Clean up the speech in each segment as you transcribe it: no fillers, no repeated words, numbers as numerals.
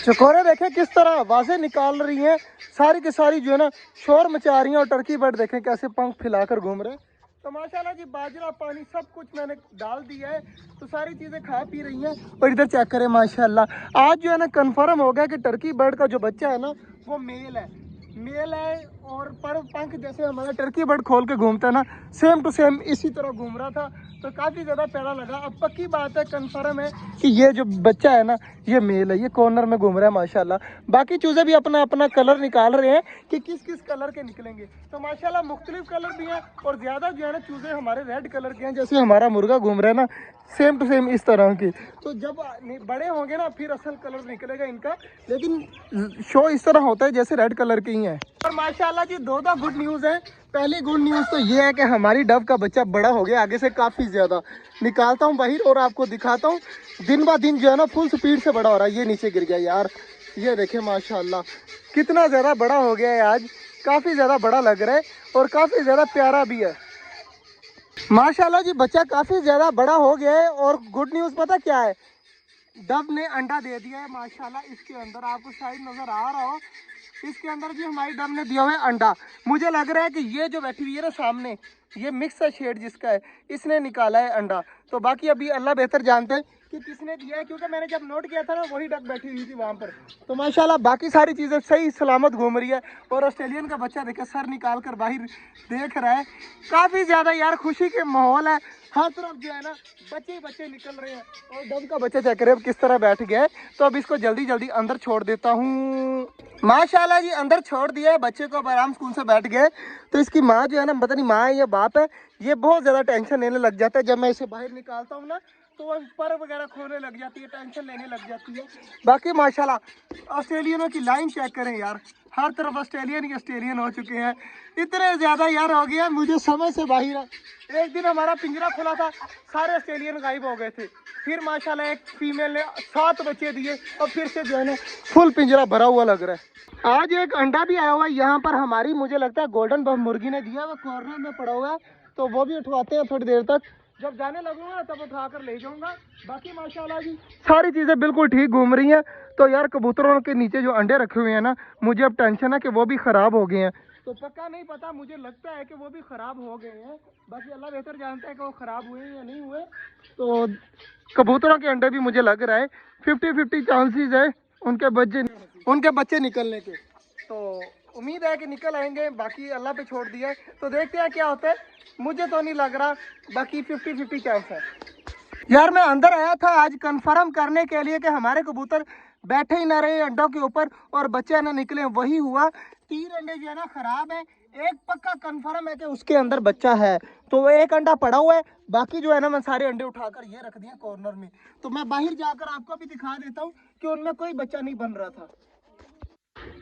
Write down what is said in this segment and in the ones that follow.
चकोरे देखें किस तरह आवाजें निकाल रही हैं, सारी की सारी जो है ना शोर मचा रही हैं। और टर्की बर्ड देखें कैसे पंख फैलाकर घूम रहे हैं। तो माशाल्लाह जी बाजरा पानी सब कुछ मैंने डाल दिया है, तो सारी चीज़ें खा पी रही हैं। और इधर चेक करें माशाल्लाह आज जो है ना कंफर्म हो गया कि टर्की बर्ड का जो बच्चा है ना वो मेल है, मेल है। और पर पंख जैसे हमारा टर्की बर्ड खोल के घूमता है ना, सेम टू सेम इसी तरह घूम रहा था। तो काफ़ी ज़्यादा प्यारा लगा। अब पक्की बात है, कंफर्म है कि ये जो बच्चा है ना ये मेल है, ये कॉर्नर में घूम रहा है माशाल्लाह। बाकी चूज़े भी अपना अपना कलर निकाल रहे हैं कि किस किस कलर के निकलेंगे। तो माशाल्लाह मुख्तलिफ कलर भी हैं और ज़्यादा जो है ना चूज़े हमारे रेड कलर के हैं, जैसे हमारा मुर्गा घूम रहा है ना सेम टू सेम इस तरह की। तो जब बड़े होंगे ना फिर असल कलर निकलेगा इनका, लेकिन शो इस तरह होता है जैसे रेड कलर के ही हैं। और माशाल्लाह जी दो गुड न्यूज़ है। पहली गुड न्यूज़ तो ये है कि हमारी डव का बच्चा बड़ा हो गया, आगे से काफ़ी ज़्यादा। निकालता हूँ बाहर और आपको दिखाता हूँ, दिन ब दिन जो है ना फुल स्पीड से बड़ा हो रहा है। ये नीचे गिर गया यार, ये देखें माशाल्लाह कितना ज़्यादा बड़ा हो गया है आज, काफ़ी ज़्यादा बड़ा लग रहा है और काफ़ी ज़्यादा प्यारा भी है माशाल्लाह जी। बच्चा काफ़ी ज़्यादा बड़ा हो गया है। और गुड न्यूज़ पता क्या है, डव ने अंडा दे दिया है माशाल्लाह। इसके अंदर आपको शायद नज़र आ रहा हो, इसके अंदर भी हमारी डव ने दिया हुआ है अंडा। मुझे लग रहा है कि ये जो बैठी हुई है ना सामने, ये मिक्स है शेड जिसका है, इसने निकाला है अंडा। तो बाकी अभी अल्लाह बेहतर जानते हैं कि किसने दिया है, क्योंकि मैंने जब नोट किया था ना वही डक बैठी हुई थी वहाँ पर। तो माशाल्लाह बाकी सारी चीज़ें सही सलामत घूम रही है। और ऑस्ट्रेलियन का बच्चा देखे सर निकाल कर बाहर देख रहा है, काफ़ी ज़्यादा यार खुशी के माहौल है। हर तरफ जो है ना बच्चे ही बच्चे निकल रहे हैं। और डव का बच्चा चेक करे अब किस तरह बैठ गया है। तो अब इसको जल्दी जल्दी अंदर छोड़ देता हूँ। माशाल्लाह जी अंदर छोड़ दिया है बच्चे को, अब आराम स्कूल से बैठ गए। तो इसकी माँ जो है ना, पता नहीं माँ है या बाप है, ये बहुत ज़्यादा टेंशन लेने लग जाता है जब मैं इसे बाहर निकालता हूँ ना। तो वह पर वगैरह खोने लग जाती है, टेंशन लेने लग जाती है। बाकी माशाल्लाह ऑस्ट्रेलियनों की लाइन चेक करें यार, हर तरफ ऑस्ट्रेलियन ही ऑस्ट्रेलियन हो चुके हैं। इतने ज़्यादा यार हो गया मुझे समझ से बाहर है। एक दिन हमारा पिंजरा खुला था, सारे ऑस्ट्रेलियन गायब हो गए थे। फिर माशाल्लाह एक फीमेल ने 7 बच्चे दिए और फिर से जो है ना फुल पिंजरा भरा हुआ लग रहा है। आज एक अंडा भी आया हुआ है यहाँ पर हमारी, मुझे लगता है गोल्डन बफ मुर्गी ने दिया, वो कॉर्नर में पड़ा हुआ है। तो वो भी उठवाते हैं थोड़ी देर तक, जब जाने लगूंगा तब उठा कर ले जाऊंगा। बाकी माशाल्लाह जी सारी चीज़ें बिल्कुल ठीक घूम रही हैं। तो यार कबूतरों के नीचे जो अंडे रखे हुए हैं ना, मुझे अब टेंशन है कि वो भी ख़राब हो गए हैं। तो पक्का नहीं पता, मुझे लगता है कि वो भी ख़राब हो गए हैं। बाकी अल्लाह बेहतर जानता है कि वो ख़राब हुए या नहीं हुए। तो कबूतरों के अंडे भी मुझे लग रहा है 50-50 चांसेस है उनके बच्चे निकलने के। तो उम्मीद है कि निकल आएंगे, बाकी अल्लाह पे छोड़ दिया है। तो देखते हैं क्या होता है, मुझे तो नहीं लग रहा, बाकी 50-50 चांस है। यार मैं अंदर आया था आज कंफर्म करने के लिए कि हमारे कबूतर बैठे ही ना रहे अंडों के ऊपर और बच्चे ना निकले। वही हुआ, 3 अंडे जो है ना खराब है, एक पक्का कंफर्म है कि उसके अंदर बच्चा है। तो वो एक अंडा पड़ा हुआ है, बाकी जो है ना मैं सारे अंडे उठाकर ये रख दिए कॉर्नर में। तो मैं बाहर जाकर आपको भी दिखा देता हूँ कि उनमें कोई बच्चा नहीं बन रहा था।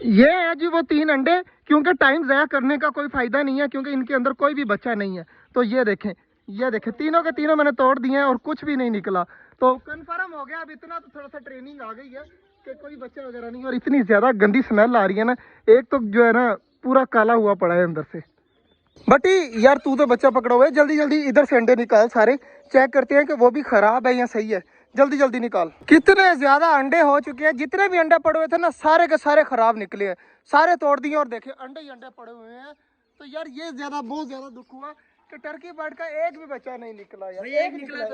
ये है जी वो 3 अंडे, क्योंकि टाइम ज़ाया करने का कोई फ़ायदा नहीं है, क्योंकि इनके अंदर कोई भी बच्चा नहीं है। तो ये देखें, ये देखें तीनों के तीनों मैंने तोड़ दिए हैं और कुछ भी नहीं निकला। तो कंफर्म हो गया। अब इतना तो थोड़ा सा ट्रेनिंग आ गई है कि कोई बच्चा वगैरह नहीं। और इतनी ज़्यादा गंदी स्मेल आ रही है ना, एक तो जो है ना पूरा काला हुआ पड़ा है अंदर से। बटी यार तू तो बच्चा पकड़ा हुआ है, जल्दी जल्दी इधर से अंडे निकाल सारे, चेक करते हैं कि वो भी खराब है या सही है। जल्दी जल्दी निकाल। कितने ज्यादा अंडे हो चुके हैं, जितने भी अंडे पड़े हुए थे ना सारे के सारे खराब निकले हैं, सारे तोड़ दिए। और देखे अंडे ही अंडे पड़े हुए हैं। तो यार ये बहुत ज्यादा दुख हुआ कि टर्की बर्ड का एक भी बच्चा नहीं निकला यार।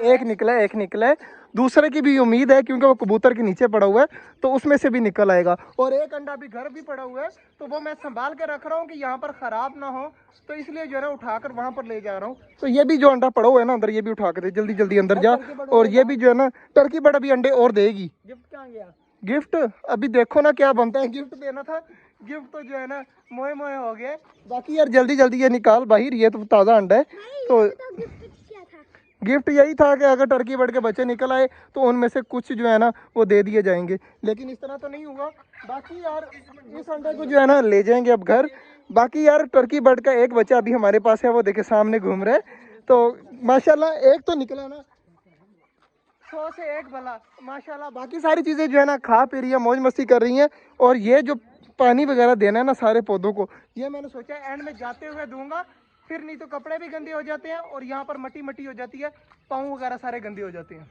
एक निकला है। दूसरे की भी उम्मीद है क्योंकि वो कबूतर के नीचे पड़ा हुआ है, तो उसमें से भी निकल आएगा। और एक अंडा भी घर भी पड़ा हुआ है, तो वो मैं संभाल के रख रहा हूँ कि यहाँ पर खराब ना हो। तो इसलिए जो है ना उठाकर वहाँ पर ले जा रहा हूँ। तो ये भी जो अंडा पड़ा हुआ है ना अंदर, ये भी उठा कर दे, जल्दी जल्दी अंदर जा। और ये भी जो है ना टर्की बर्ड अभी अंडे और देगी। गिफ्ट कहाँ गया? गिफ्ट अभी देखो ना क्या बनता है। गिफ्ट देना था, गिफ्ट तो जो है ना मोए मोए हो गए। बाकी यार जल्दी जल्दी ये निकाल बाहर, ये तो ताज़ा अंडा है। तो गिफ्ट यही था कि अगर टर्की बर्ड के बच्चे निकल आए तो उनमें से कुछ जो है ना वो दे दिए जाएंगे, लेकिन इस तरह तो नहीं हुआ। बाकी यार इस अंडे को जो है ना ले जाएंगे अब घर। बाकी यार टर्की बर्ड का एक बच्चा अभी हमारे पास है, वो देखे सामने घूम रहा है। तो माशाल्लाह एक तो निकला ना, 100 से एक भला माशाल्लाह। बाकी सारी चीज़ें जो है ना खा पी रही है, मौज मस्ती कर रही हैं। और ये जो पानी वगैरह देना है ना सारे पौधों को, ये मैंने सोचा एंड में जाते हुए दूंगा, फिर नहीं तो कपड़े भी गंदे हो जाते हैं और यहाँ पर मट्टी मट्टी हो जाती है, पाँव वगैरह सारे गंदे हो जाते हैं।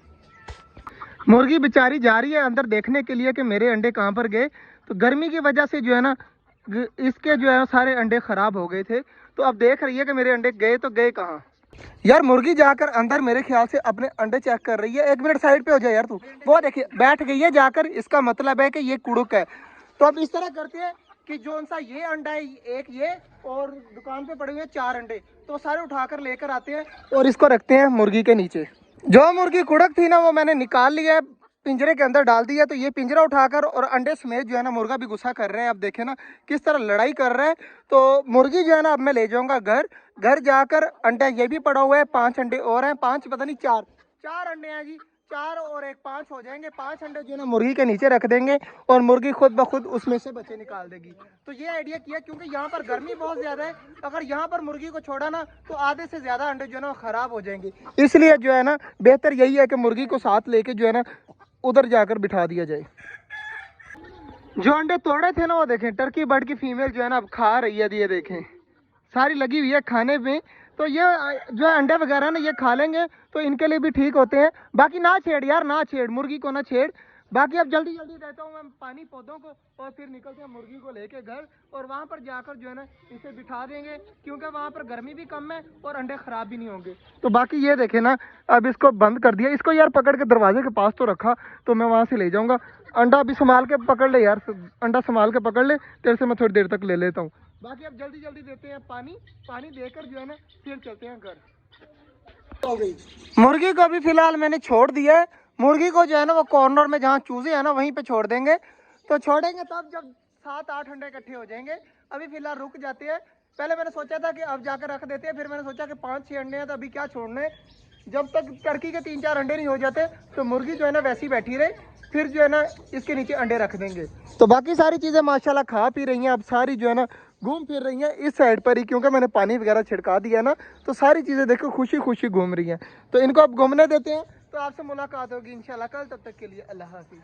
मुर्गी बेचारी जा रही है अंदर देखने के लिए कि मेरे अंडे कहाँ पर गए। तो गर्मी की वजह से जो है ना इसके जो है सारे अंडे खराब हो गए थे। तो अब देख रही है कि मेरे अंडे गए तो गए कहाँ। यार मुर्गी जाकर अंदर मेरे ख्याल से अपने अंडे चेक कर रही है। एक मिनट साइड पे हो जाए यार तू। वो देखिए बैठ गई है जाकर, इसका मतलब है कि ये कुड़ुक है। तो अब इस तरह करते हैं कि जो सा ये अंडा है, एक ये, और दुकान पे पड़े हुए 4 अंडे, तो सारे उठाकर लेकर आते हैं और इसको रखते हैं मुर्गी के नीचे। जो मुर्गी कुड़क थी ना वो मैंने निकाल लिया है, पिंजरे के अंदर डाल दिया। तो ये पिंजरा उठाकर और अंडे समेत जो है ना मुर्गा भी गुस्सा कर रहे हैं। अब देखे ना किस तरह लड़ाई कर रहा है। तो मुर्गी जो है ना अब मैं ले जाऊंगा घर। घर जाकर अंडा ये भी पड़ा हुआ है, 5 अंडे और हैं, 5 पता नहीं 4 अंडे हैं जी। 4 और 1 5 हो जाएंगे। 5 अंडे जो है ना मुर्गी के नीचे रख देंगे और मुर्गी खुद ब खुद उसमें से बच्चे निकाल देगी। तो ये आइडिया किया क्योंकि यहाँ पर गर्मी बहुत ज्यादा है। अगर यहाँ पर मुर्गी को छोड़ा ना तो आधे से ज्यादा अंडे जो है ना खराब हो जाएंगे। इसलिए जो है ना बेहतर यही है कि मुर्गी को साथ लेके जो है ना उधर जाकर बिठा दिया जाए। जो अंडे तोड़े थे ना वो देखें, टर्की बर्ड की फीमेल जो है ना अब खा रही है। ये देखें सारी लगी हुई है खाने में। तो ये जो है अंडे वगैरह ना ये खा लेंगे तो इनके लिए भी ठीक होते हैं। बाकी ना छेड़ यार, ना छेड़ मुर्गी को, ना छेड़। बाकी अब जल्दी जल्दी देता हूँ मैं पानी पौधों को और फिर निकलते हैं मुर्गी को लेके घर। और वहाँ पर जाकर जो है ना इसे बिठा देंगे क्योंकि वहाँ पर गर्मी भी कम है और अंडे खराब भी नहीं होंगे। तो बाकी ये देखे ना अब इसको बंद कर दिया। इसको यार पकड़ के दरवाजे के पास तो रखा, तो मैं वहाँ से ले जाऊँगा। अंडा अभी संभाल के पकड़ ले यार, अंडा संभाल के पकड़ ले, तेरे से मैं थोड़ी देर तक ले लेता हूँ। बाकी अब जल्दी जल्दी देते हैं पानी। पानी देकर जो है ना फिर चलते हैं घर। हो गई मुर्गी को अभी फिलहाल मैंने छोड़ दिया है। मुर्गी को जो है ना वो कॉर्नर में जहाँ चूजे है ना वहीं पे छोड़ देंगे। तो छोड़ेंगे तब जब 7-8 अंडे इकट्ठे हो जाएंगे। अभी फिलहाल रुक जाते हैं। पहले मैंने सोचा था कि अब जाकर रख देते हैं, फिर मैंने सोचा कि 5-6 अंडे हैं तो अभी क्या छोड़ने। जब तक टर्की के 3-4 अंडे नहीं हो जाते तो मुर्गी जो है ना वैसी बैठी रहे, फिर जो है ना इसके नीचे अंडे रख देंगे। तो बाकी सारी चीज़ें माशाल्लाह खा पी रही हैं। अब सारी जो है ना घूम फिर रही हैं इस साइड पर ही, क्योंकि मैंने पानी वगैरह छिड़का दिया ना। तो सारी चीज़ें देखो खुशी खुशी घूम रही हैं। तो इनको अब घूमने देते हैं। तो आपसे मुलाकात होगी इंशाल्लाह कल। तब तक के लिए अल्लाह हाफिज़।